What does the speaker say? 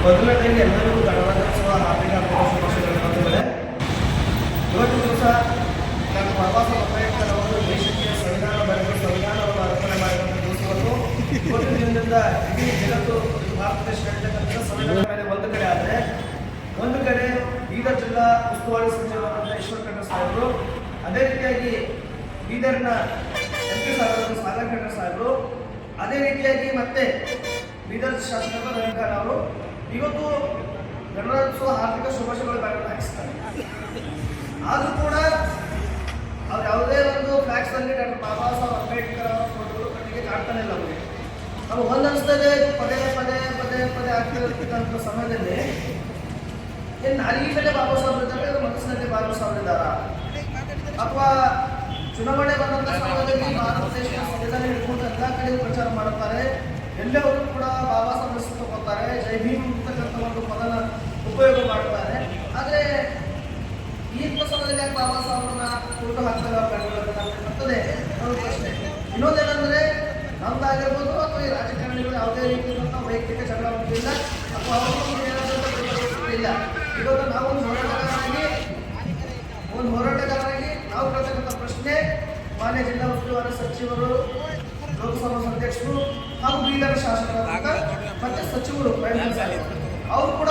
ಮೊದಲನೇದಾಗಿ ಎಲ್ಲರಿಗೂ ಗಣರಾಜ್ಯೋತ್ಸವ ಹಾರ್ದಿಕ ಶುಭಾಶಯಗಳು. ಇವತ್ತು ದಿವಸ ಡಾಕ್ಟರ್ ಬಾಬಾ ಸಾಹೇಬ್ ಅಂಬೇಡ್ಕರ್ ಅವರು ದೇಶಕ್ಕೆ ಸಂವಿಧಾನ ಬರೆದು ಸಂವಿಧಾನವನ್ನು ಅರ್ಪಣೆ ಮಾಡಿದಂಥ ದಿವಸವನ್ನು ಇವತ್ತು ದಿನದಿಂದ ಇಡೀ ಜಗತ್ತು ಭಾರತ ದೇಶ ನಡೀತಕ್ಕಂಥ ಸಂವಿಧಾನ ಮೇಲೆ ಒಂದು ಕಡೆ ಆದರೆ, ಒಂದು ಕಡೆ ಬೀದರ್ ಜಿಲ್ಲಾ ಉಸ್ತುವಾರಿ ಸಚಿವರಾದಂಥ ಈಶ್ವರ್ ಖಂಡ್ರೆ ಸಾಹೇಬರು, ಅದೇ ರೀತಿಯಾಗಿ ಬೀದರ್ನ MP ಸಾಹೇಬರು ಸಾಗರ್ ಖಂಡ್ರೆ ಸಾಹೇಬರು, ಅದೇ ರೀತಿಯಾಗಿ ಮತ್ತೆ ಬೀದರ್ ಶಾಸಕರು ರಂಗಾರ ಅವರು ಇವತ್ತು ಗಣರಾಜ್ಯೋತ್ಸವ ಹಾರ್ದಿಕ ಶುಭಾಶಯಗಳು ಬ್ಯಾನರ್ ಹಾಕಿಸ್ತಾರೆ. ಆದರೂ ಕೂಡ ಅವ್ರು ಯಾವುದೇ ಒಂದು ಫ್ಲಾಕ್ಸ್ ಅಲ್ಲಿ ಡಾಕ್ಟರ್ ಬಾಬಾ ಸಾಹೇಬ್ ಅಂಬೇಡ್ಕರ್ ಅವರ ಫೋಟೋಗಳು ಕಣ್ಣಿಗೆ ಕಾಣ್ತಾನೆ ಇಲ್ಲ. ಅವರಿಗೆ ನಾವು ಒಂದನಿಸ್ತದೆ ಪದೇ ಪದೇ ಪದೇ ಪದೇ ಆಗ್ತಿರತಕ್ಕಂಥ ಸಮಯದಲ್ಲಿ ಏನು ನಾಲಿಗೆ ಮೇಲೆ ಬಾಬಾ ಸಾಹೇಬ್ ಇದ್ದಾರೆ, ಮನಸ್ಸಿನಲ್ಲಿ ಬಾಬಾ ಸಾಹೇಬ್ ಇದ್ದಾರ, ಅಥವಾ ಚುನಾವಣೆ ಬಂದಂಥ ಸಮಯದಲ್ಲಿ ಭಾರತ ದೇಶದ ಸಂವಿಧಾನ ಹಿಡ್ಕೊಂಡು ಎಲ್ಲ ಕಡೆ ಪ್ರಚಾರ ಮಾಡುತ್ತಾರೆ, ಎಲ್ಲವರು ಕೂಡ ಬಾಬಾ ಸಾಹೇಬ್ ಹೆಸರು ತಗೋತಾರೆ, ಜೈ ಭೀಮ್ ಅಂತಕ್ಕಂಥ ಒಂದು ಪದನ ಉಪಯೋಗ ಮಾಡ್ತಾರೆ. ಆದರೆ ಈ ಸಮಯದಲ್ಲಿ ಯಾಕೆ ಬಾಬಾ ಸಾಹೇಬ್ರನ್ನ ಫೋಟೋ ಹಾಕ್ತದೆ ಅನ್ನೋ ಪ್ರಶ್ನೆ. ಇನ್ನೊಂದೇನೆಂದರೆ ನಮ್ದಾಗಿರ್ಬೋದು ಅಥವಾ ಈ ರಾಜಕಾರಣಿಗಳು ಯಾವುದೇ ರೀತಿಯಾದಂಥ ವೈಯಕ್ತಿಕ ಜಗಳ ಇಲ್ಲ ಅಥವಾ ಅವರು ಇಲ್ಲ. ಇವಾಗ ನಾವು ಒಂದು ಹೋರಾಟಗಾರರಾಗಿ ನಾವು ಕೇಳ್ತಕ್ಕಂಥ ಪ್ರಶ್ನೆ ಮಾನ್ಯ ಜಿಲ್ಲಾ ಉಸ್ತುವಾರಿ ಸಚಿವರು, ಲೋಕಸಭಾ ಅಧ್ಯಕ್ಷರು ಹಾಗೂ ಬೀದರ್ ಶಾಸಕರು ಮತ್ತೆ ಸಚಿವರು ಅವರು ಕೂಡ